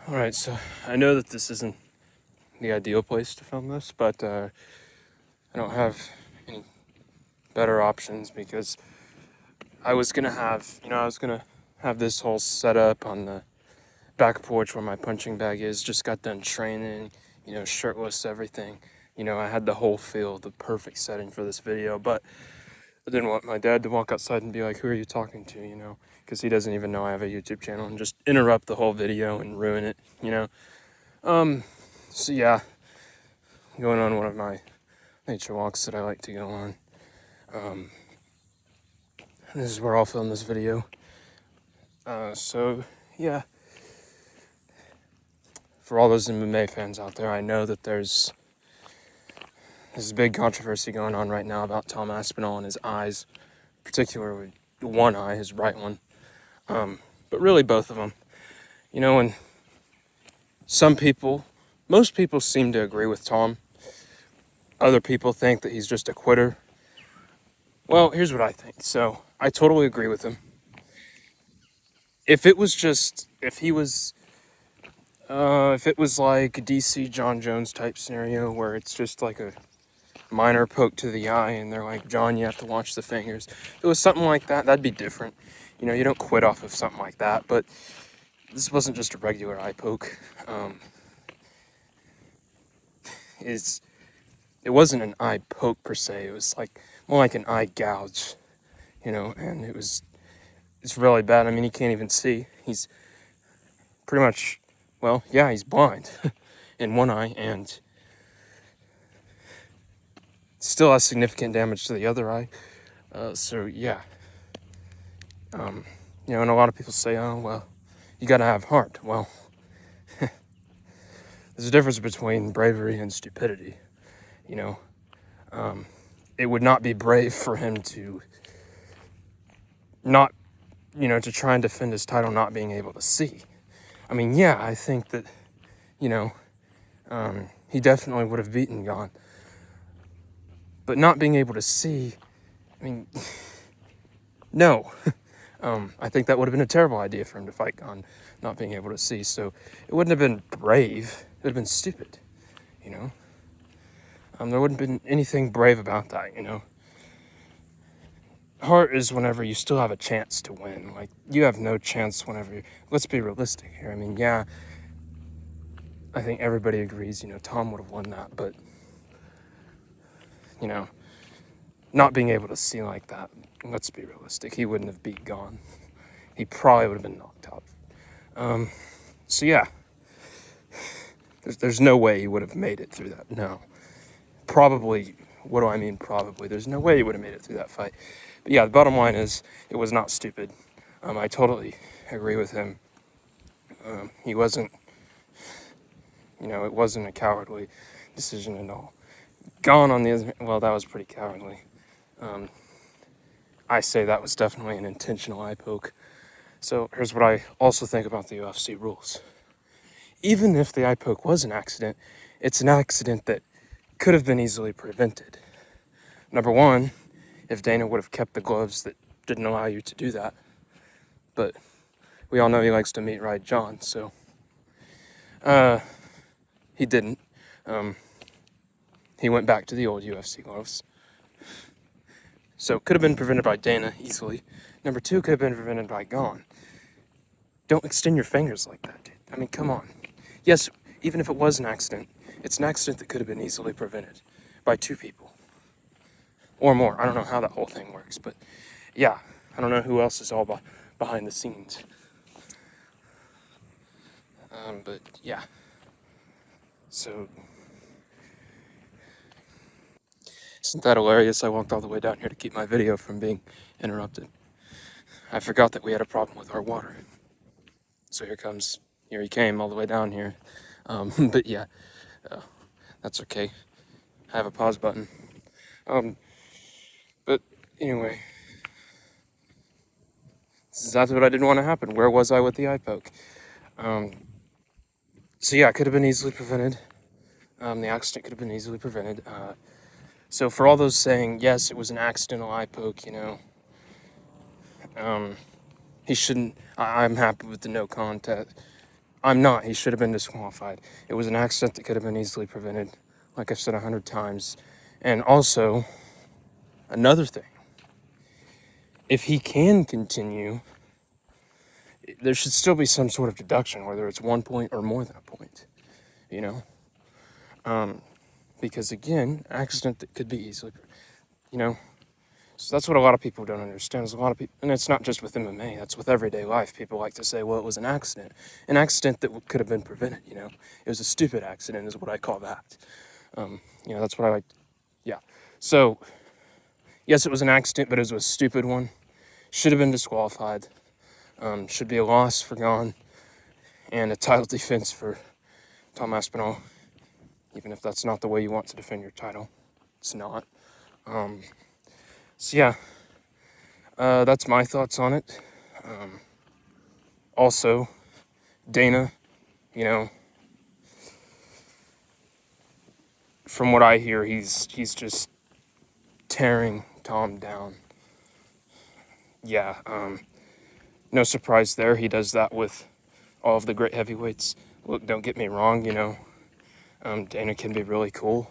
Alright, so I know that this isn't the ideal place to film this, but I don't have any better options because I was gonna have this whole setup on the back porch where my punching bag is. Just got done training, shirtless, everything. I had the whole feel, the perfect setting for this video, but I didn't want my dad to walk outside and be like, "Who are you talking to?" Because he doesn't even know I have a YouTube channel, and just interrupt the whole video and ruin it. So yeah, going on one of my nature walks that I like to go on. This is where I'll film this video. So yeah, for all those MMA fans out there, I know that there's this big controversy going on right now about Tom Aspinall and his eyes, particularly one eye, his right one, but really both of them. And most people seem to agree with Tom. Other people think that he's just a quitter. Well, here's what I think. So I totally agree with him. If it was like a DC John Jones type scenario where it's just like a minor poke to the eye and they're like, "John, you have to watch the fingers." If it was something like that, that'd be different. You don't quit off of something like that, but this wasn't just a regular eye poke. It wasn't an eye poke per se. It was like more like an eye gouge, and it's really bad. I mean, he can't even see. He's pretty much, well, yeah, he's blind in one eye and still has significant damage to the other eye. So yeah, and a lot of people say, "Oh, well, you gotta have heart." Well, there's a difference between bravery and stupidity. It would not be brave for him to not, to try and defend his title not being able to see. I mean, yeah, I think that, he definitely would have beaten Gon. But not being able to see, I mean, no. I think that would have been a terrible idea for him to fight Gon, not being able to see. So it wouldn't have been brave. It would have been stupid, There wouldn't have been anything brave about that, Heart is whenever you still have a chance to win. Like, you have no chance whenever let's be realistic here. I mean, yeah, I think everybody agrees, Tom would have won that, but, not being able to see like that, let's be realistic, he wouldn't have beat Gon. He probably would have been knocked out. So yeah, there's no way he would have made it through that. No. Probably, what do I mean probably? There's no way he would have made it through that fight. But yeah, the bottom line is, it was not stupid. I totally agree with him. He wasn't, it wasn't a cowardly decision at all. Gon on the other, well, that was pretty cowardly. I say that was definitely an intentional eye poke. So here's what I also think about the UFC rules. Even if the eye poke was an accident, it's an accident that could have been easily prevented. Number one, if Dana would have kept the gloves that didn't allow you to do that. But we all know he likes to meat ride John, so he didn't. He went back to the old UFC gloves. So could have been prevented by Dana easily. Number two, could have been prevented by Gon. Don't extend your fingers like that, dude. I mean, come on. Yes, even if it was an accident, it's an accident that could have been easily prevented by two people. Or more. I don't know how that whole thing works, but yeah, I don't know who else is all behind the scenes. But yeah. So, isn't that hilarious? I walked all the way down here to keep my video from being interrupted. I forgot that we had a problem with our water. So here he came all the way down here. But yeah, that's okay. I have a pause button. But anyway, this is exactly what I didn't want to happen. Where was I with the eye poke? So yeah, it could have been easily prevented. The accident could have been easily prevented. So for all those saying, yes, it was an accidental eye poke, he shouldn't. I'm happy with the no contest. I'm not. He should have been disqualified. It was an accident that could have been easily prevented, like I've said 100 times. And also, another thing, if he can continue, there should still be some sort of deduction, whether it's 1 point or more than a point, you know? Because again, accident that could be easily, you know? So that's what a lot of people don't understand. Is a lot of people, and it's not just with MMA. That's with everyday life. People like to say, "Well, it was an accident that could have been prevented." You know, it was a stupid accident, is what I call that. That's what I like. Yeah. So, yes, it was an accident, but it was a stupid one. Should have been disqualified. Should be a loss for Gon, and a title defense for Tom Aspinall. Even if that's not the way you want to defend your title, it's not. So yeah. That's my thoughts on it. Also, Dana, you know, from what I hear, he's just tearing Tom down. Yeah, no surprise there. He does that with all of the great heavyweights. Look, don't get me wrong, Dana can be really cool.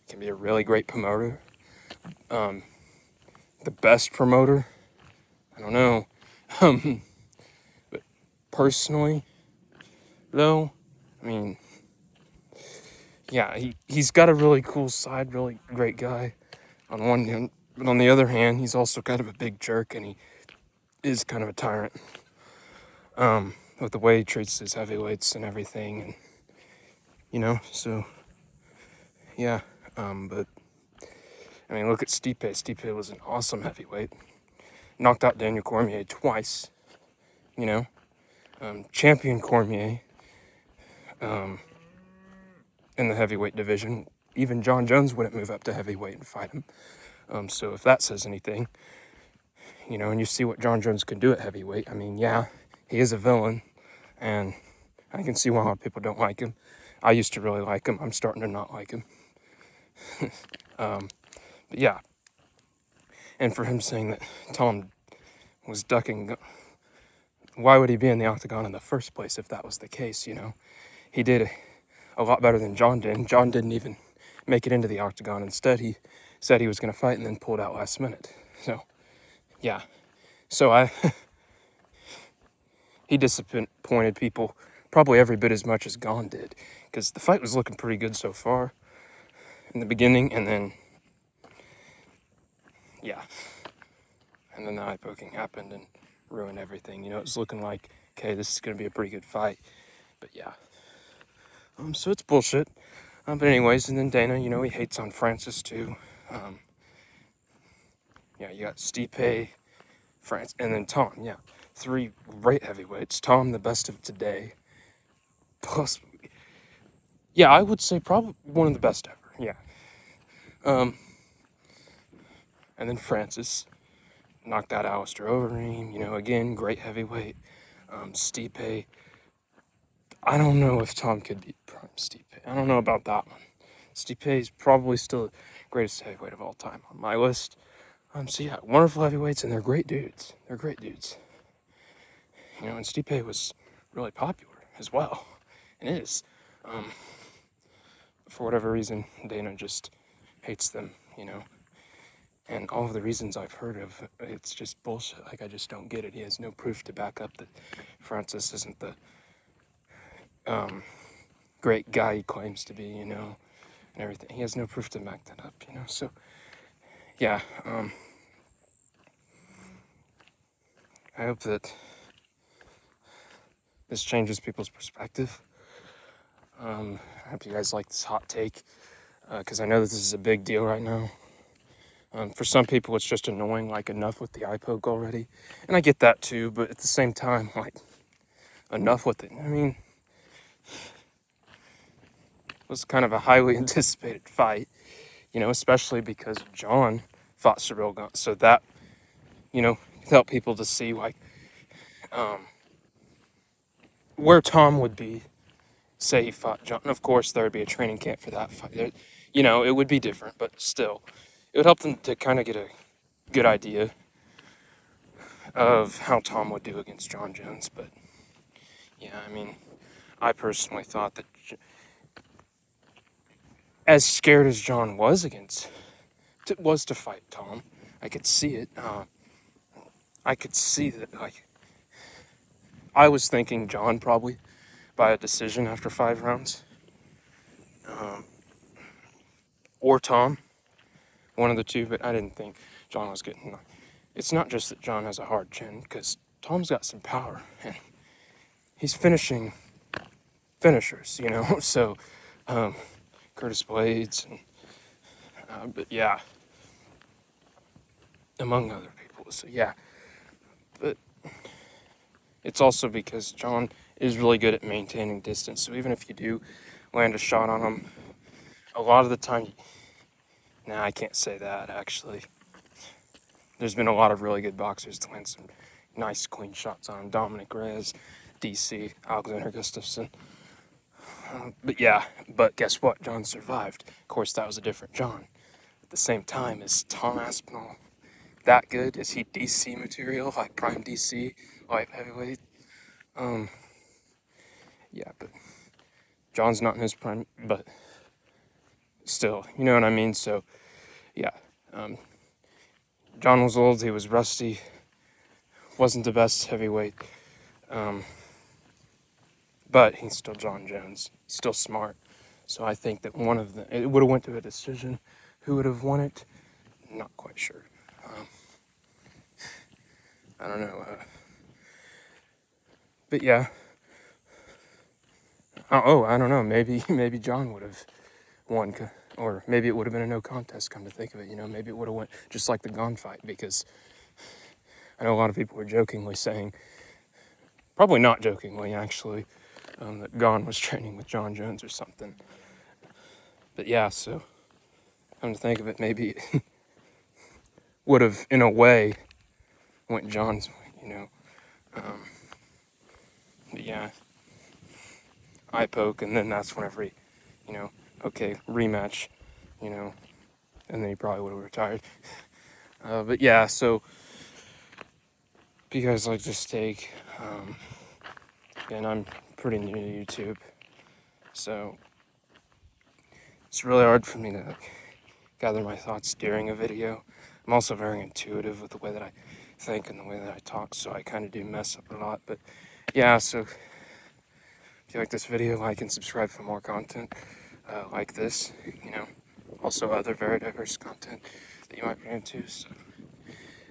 Can be a really great promoter. The best promoter, I don't know. But personally, though, I mean, yeah, he's got a really cool side, really great guy on one hand, but on the other hand, he's also kind of a big jerk, and he is kind of a tyrant with the way he treats his heavyweights and everything, and so yeah. But I mean, look at Stipe. Stipe was an awesome heavyweight, knocked out Daniel Cormier twice, champion Cormier in the heavyweight division. Even John Jones wouldn't move up to heavyweight and fight him. So if that says anything, and you see what John Jones can do at heavyweight, I mean, yeah, he is a villain, and I can see why a lot of people don't like him. I used to really like him. I'm starting to not like him. But yeah. And for him saying that Tom was ducking, why would he be in the octagon in the first place if that was the case, He did a lot better than John did. John didn't even make it into the octagon. Instead, he said he was going to fight and then pulled out last minute. So, yeah. So he disappointed people probably every bit as much as Gon did, because the fight was looking pretty good so far in the beginning, and then, yeah. And then the eye poking happened and ruined everything. It was looking like, okay, this is going to be a pretty good fight. But yeah. So it's bullshit. But anyways, and then Dana, he hates on Francis too. Yeah, you got Stipe, France, and then Tom. Yeah, 3 great heavyweights. Tom, the best of today. Plus, yeah, I would say probably one of the best ever. Yeah. And then Francis knocked out Alistair Overeem. Again, great heavyweight. Stipe. I don't know if Tom could beat Prime Stipe. I don't know about that one. Stipe is probably still the greatest heavyweight of all time on my list. So yeah, wonderful heavyweights, and they're great dudes. They're great dudes. And Stipe was really popular as well, and is. For whatever reason, Dana just hates them, And all of the reasons I've heard of, it's just bullshit. Like, I just don't get it. He has no proof to back up that Francis isn't the great guy he claims to be, and everything. He has no proof to back that up, So, yeah, I hope that this changes people's perspective. I hope you guys like this hot take, because I know that this is a big deal right now. For some people, it's just annoying, like, enough with the eye poke already. And I get that too, but at the same time, like, enough with it. I mean, it was kind of a highly anticipated fight, especially because John fought Cyril Gane. So that, helped people to see, like, where Tom would be, say he fought John. And of course, there would be a training camp for that fight. It would be different, but still, it would help them to kind of get a good idea of how Tom would do against John Jones. But yeah, I mean, I personally thought that as scared as John was to fight Tom, I could see it. I could see that, like, I was thinking John probably by a decision after 5 rounds, um, or Tom, one of the two, but I didn't think John was getting. It's not just that John has a hard chin, because Tom's got some power, and he's finishing finishers, you know. So, Curtis Blades, and, but yeah, among other people. So yeah, but it's also because John is really good at maintaining distance. So even if you do land a shot on him, a lot of the time, nah, I can't say that actually. There's been a lot of really good boxers to land some nice clean shots on him. Dominic Reyes, DC, Alexander Gustafsson. But yeah, but guess what? John survived. Of course, that was a different John. At the same time, is Tom Aspinall that good? Is he DC material, like prime DC, light heavyweight? Yeah, but John's not in his prime, but still, you know what I mean? So, yeah. John was old, he was rusty, wasn't the best heavyweight, but he's still John Jones. He's still smart. So I think that it would have went to a decision. Who would have won it? Not quite sure. I don't know. But yeah. I don't know. Maybe John would have won, or maybe it would have been a no contest. Come to think of it, you know, maybe it would have went just like the Gon fight, because I know a lot of people were jokingly saying, probably not jokingly actually, that Gon was training with John Jones or something. But yeah, so come to think of it, maybe it would have, in a way, went John's way, you know. But yeah, eye poke, and then that's whenever he, you know, okay, rematch, you know, and then he probably would have retired. But yeah, so if you guys like this take, and I'm pretty new to YouTube, so it's really hard for me to gather my thoughts during a video. I'm also very intuitive with the way that I think and the way that I talk, so I kind of do mess up a lot. But yeah, so if you like this video, like and subscribe for more content like this, you know, also other very diverse content that you might be into. So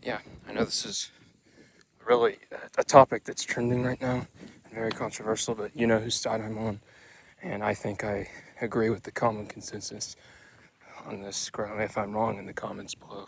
yeah, I know this is really a topic that's trending right now and very controversial, but you know whose side I'm on, and I think I agree with the common consensus on this. Correct me if I'm wrong in the comments below.